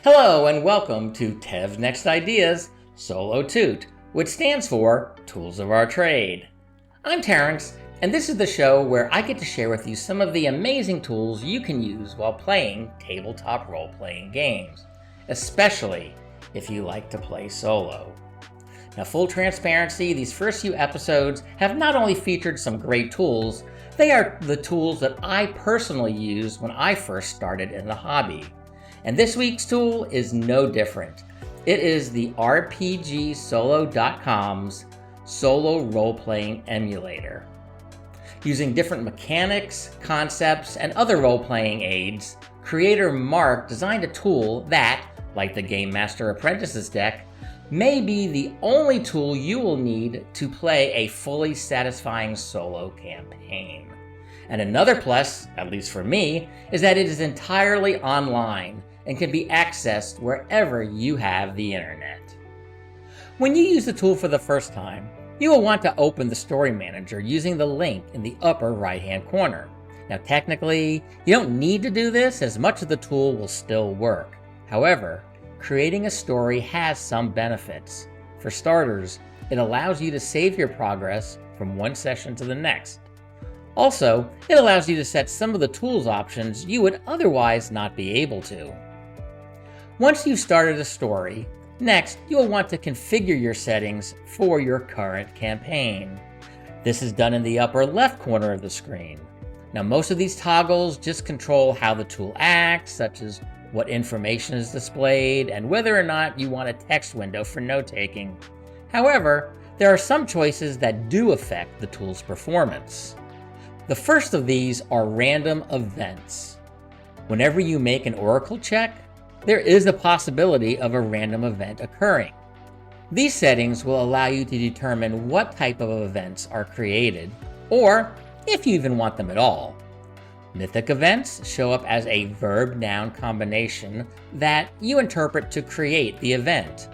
Hello and welcome to Tev's Next Ideas, Solo Toot, which stands for Tools of Our Trade. I'm Terrence, and this is the show where I get to share with you some of the amazing tools you can use while playing tabletop role-playing games, especially if you like to play solo. Now, full transparency, these first few episodes have not only featured some great tools, they are the tools that I personally used when I first started in the hobby. And this week's tool is no different. It is the RPGSolo.com's Solo Roleplaying Emulator. Using different mechanics, concepts, and other role-playing aids, creator Mark designed a tool that, like the Game Master Apprentice's deck, may be the only tool you will need to play a fully satisfying solo campaign. And another plus, at least for me, is that it is entirely online and can be accessed wherever you have the internet. When you use the tool for the first time, you will want to open the Story Manager using the link in the upper right-hand corner. Now technically, you don't need to do this as much of the tool will still work. However, creating a story has some benefits. For starters, it allows you to save your progress from one session to the next. Also, it allows you to set some of the tools options you would otherwise not be able to. Once you've started a story, next you will want to configure your settings for your current campaign. This is done in the upper left corner of the screen. Now, most of these toggles just control how the tool acts, such as what information is displayed and whether or not you want a text window for note-taking. However, there are some choices that do affect the tool's performance. The first of these are random events. Whenever you make an Oracle check, there is a possibility of a random event occurring. These settings will allow you to determine what type of events are created, or if you even want them at all. Mythic events show up as a verb-noun combination that you interpret to create the event.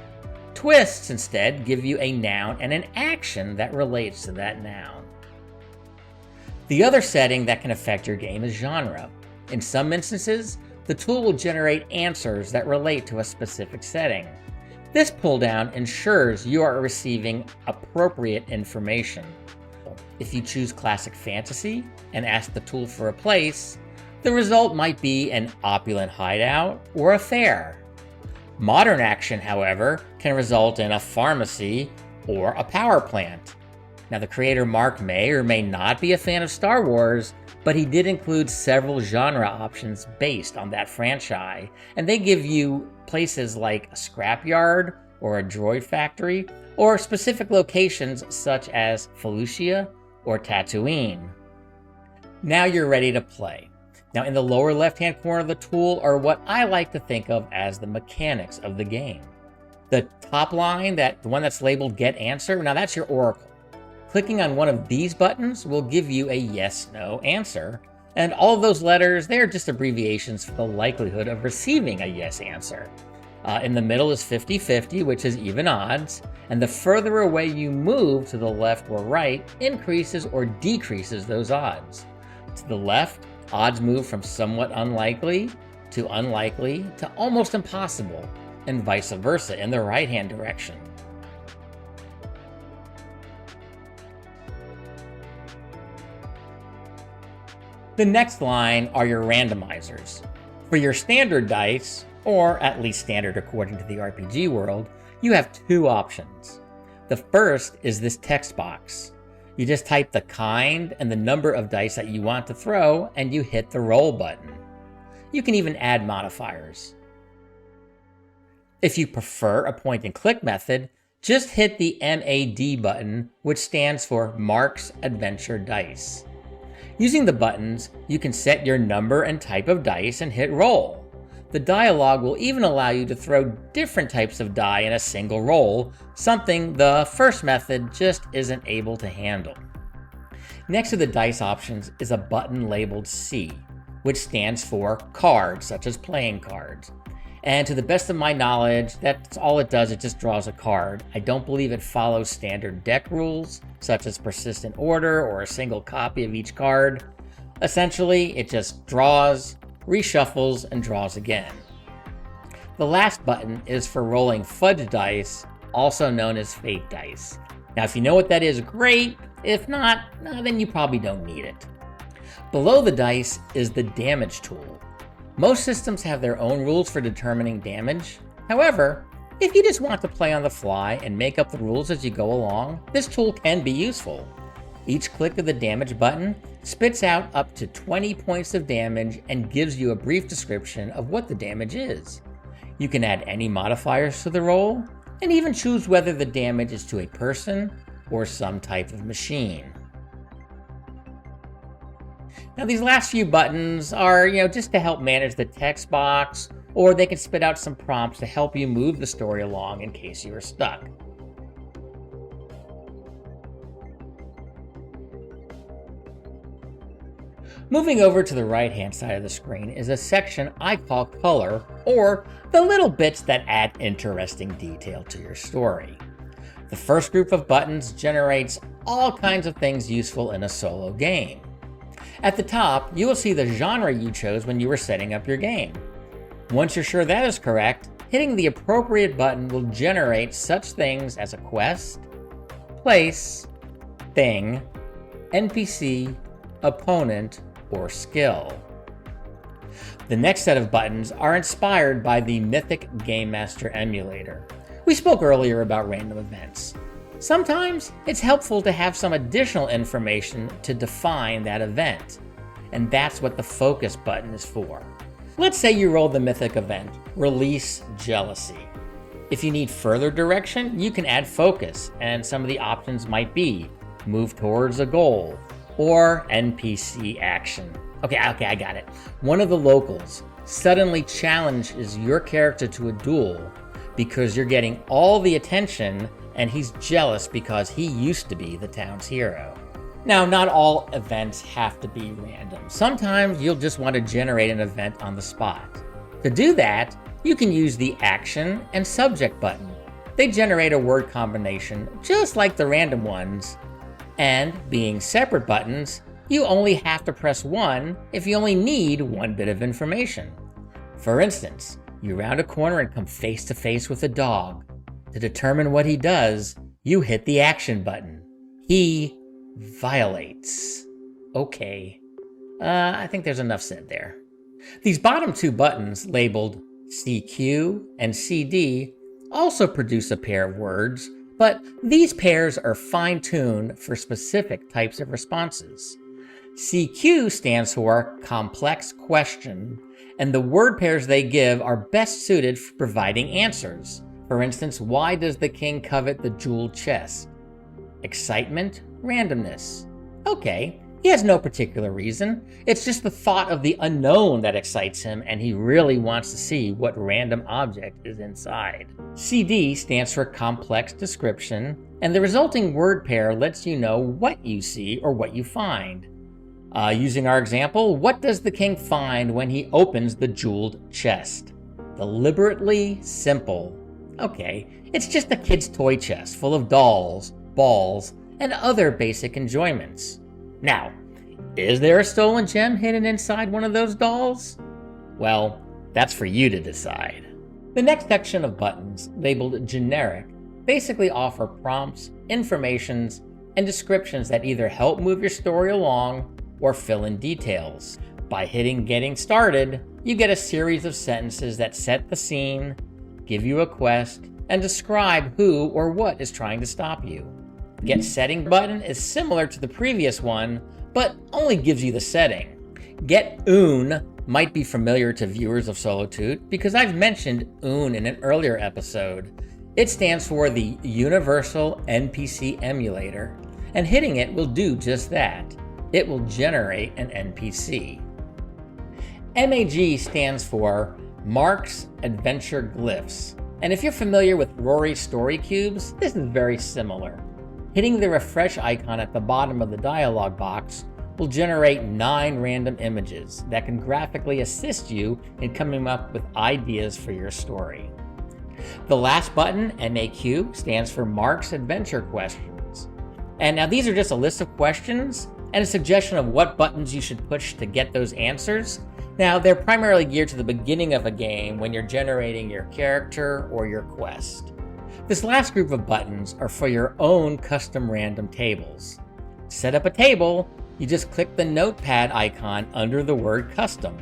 Twists instead give you a noun and an action that relates to that noun. The other setting that can affect your game is genre. In some instances, the tool will generate answers that relate to a specific setting. This pull-down ensures you are receiving appropriate information. If you choose classic fantasy and ask the tool for a place, the result might be an opulent hideout or a fair. Modern action, however, can result in a pharmacy or a power plant. Now, the creator Mark may or may not be a fan of Star Wars, but he did include several genre options based on that franchise, and they give you places like a scrapyard or a droid factory, or specific locations such as Felucia or Tatooine. Now you're ready to play. Now, in the lower left-hand corner of the tool are what I like to think of as the mechanics of the game. The top line, the one that's labeled Get Answer, now that's your Oracle. Clicking on one of these buttons will give you a yes/no answer, and all of those letters, they're just abbreviations for the likelihood of receiving a yes answer. In the middle is 50-50, which is even odds, and the further away you move to the left or right increases or decreases those odds. To the left, odds move from somewhat unlikely to almost impossible, and vice versa in the right-hand direction. The next line are your randomizers. For your standard dice, or at least standard according to the RPG world, you have two options. The first is this text box. You just type the kind and the number of dice that you want to throw, and you hit the roll button. You can even add modifiers. If you prefer a point-and-click method, just hit the MAD button, which stands for Mark's Adventure Dice. Using the buttons, you can set your number and type of dice and hit roll. The dialogue will even allow you to throw different types of die in a single roll, something the first method just isn't able to handle. Next to the dice options is a button labeled C, which stands for cards, such as playing cards. And to the best of my knowledge, that's all it does, it just draws a card. I don't believe it follows standard deck rules, such as persistent order or a single copy of each card. Essentially, it just draws, reshuffles, and draws again. The last button is for rolling fudge dice, also known as fate dice. Now, if you know what that is, great. If not, then you probably don't need it. Below the dice is the damage tool. Most systems have their own rules for determining damage. However, if you just want to play on the fly and make up the rules as you go along, this tool can be useful. Each click of the damage button spits out up to 20 points of damage and gives you a brief description of what the damage is. You can add any modifiers to the roll, and even choose whether the damage is to a person or some type of machine. Now, these last few buttons are, just to help manage the text box, or they can spit out some prompts to help you move the story along in case you are stuck. Moving over to the right-hand side of the screen is a section I call color, or the little bits that add interesting detail to your story. The first group of buttons generates all kinds of things useful in a solo game. At the top, you will see the genre you chose when you were setting up your game. Once you're sure that is correct, hitting the appropriate button will generate such things as a quest, place, thing, NPC, opponent, or skill. The next set of buttons are inspired by the Mythic Game Master emulator. We spoke earlier about random events. Sometimes it's helpful to have some additional information to define that event, and that's what the focus button is for. Let's say you roll the mythic event, Release Jealousy. If you need further direction, you can add focus, and some of the options might be move towards a goal or NPC action. Okay, I got it. One of the locals suddenly challenges your character to a duel because you're getting all the attention and he's jealous because he used to be the town's hero. Now, not all events have to be random. Sometimes you'll just want to generate an event on the spot. To do that, you can use the action and subject button. They generate a word combination just like the random ones, and being separate buttons, you only have to press one if you only need one bit of information. For instance, you round a corner and come face to face with a dog. To determine what he does, you hit the action button. He violates. Okay. I think there's enough said there. These bottom two buttons, labeled CQ and CD, also produce a pair of words, but these pairs are fine-tuned for specific types of responses. CQ stands for Complex Question, and the word pairs they give are best suited for providing answers. For instance, why does the king covet the jeweled chest? Excitement, randomness. Okay, he has no particular reason. It's just the thought of the unknown that excites him, and he really wants to see what random object is inside. CD stands for Complex Description, and the resulting word pair lets you know what you see or what you find. Using our example, what does the king find when he opens the jeweled chest? Deliberately simple. Okay, it's just a kid's toy chest full of dolls, balls, and other basic enjoyments. Now, is there a stolen gem hidden inside one of those dolls? Well, that's for you to decide. The next section of buttons, labeled Generic, basically offer prompts, informations, and descriptions that either help move your story along or fill in details. By hitting Getting Started, you get a series of sentences that set the scene, give you a quest, and describe who or what is trying to stop you. Get Setting button is similar to the previous one, but only gives you the setting. Get Un might be familiar to viewers of Solo Toot because I've mentioned Un in an earlier episode. It stands for the Universal NPC Emulator, and hitting it will do just that. It will generate an NPC. MAG stands for Mark's Adventure Glyphs, and if you're familiar with Rory's story cubes, this is very similar. Hitting the refresh icon at the bottom of the dialog box will generate 9 random images that can graphically assist you in coming up with ideas for your story. The last button, MAQ, stands for Mark's Adventure Questions. And now these are just a list of questions and a suggestion of what buttons you should push to get those answers. Now, they're primarily geared to the beginning of a game when you're generating your character or your quest. This last group of buttons are for your own custom random tables. To set up a table, you just click the notepad icon under the word Custom.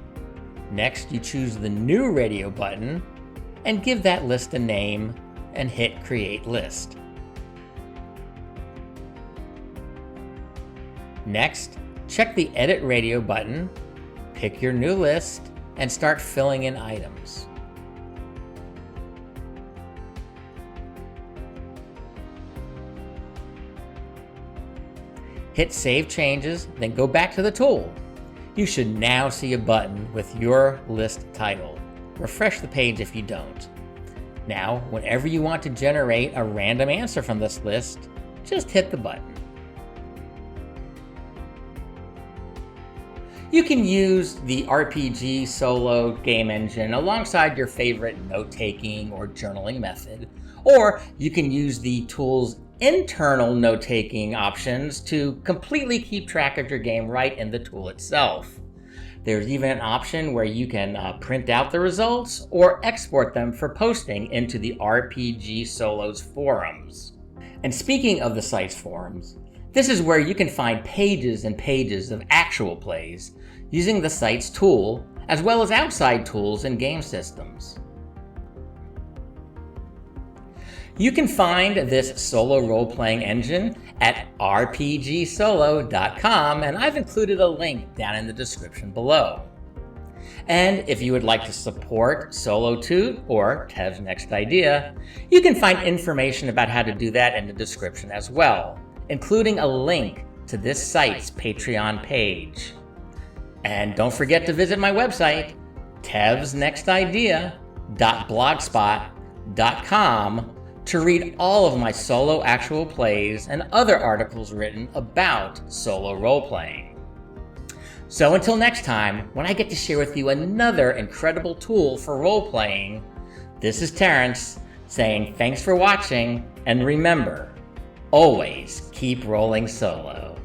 Next, you choose the New Radio button and give that list a name and hit Create List. Next, check the Edit Radio button, pick your new list, and start filling in items. Hit Save Changes, then go back to the tool. You should now see a button with your list title. Refresh the page if you don't. Now, whenever you want to generate a random answer from this list, just hit the button. You can use the RPGSolo game engine alongside your favorite note-taking or journaling method, or you can use the tool's internal note-taking options to completely keep track of your game right in the tool itself. There's even an option where you can print out the results or export them for posting into the RPGSolo's forums. And speaking of the site's forums, this is where you can find pages and pages of actual plays using the site's tool, as well as outside tools and game systems. You can find this solo role-playing engine at rpgsolo.com, and I've included a link down in the description below. And if you would like to support Solo Toot or Tev's Next Idea, you can find information about how to do that in the description as well, including a link to this site's Patreon page. And don't forget to visit my website, tevsnextidea.blogspot.com, to read all of my solo actual plays and other articles written about solo role-playing. So until next time, when I get to share with you another incredible tool for role-playing, this is Terrence saying thanks for watching, and remember, always keep rolling solo.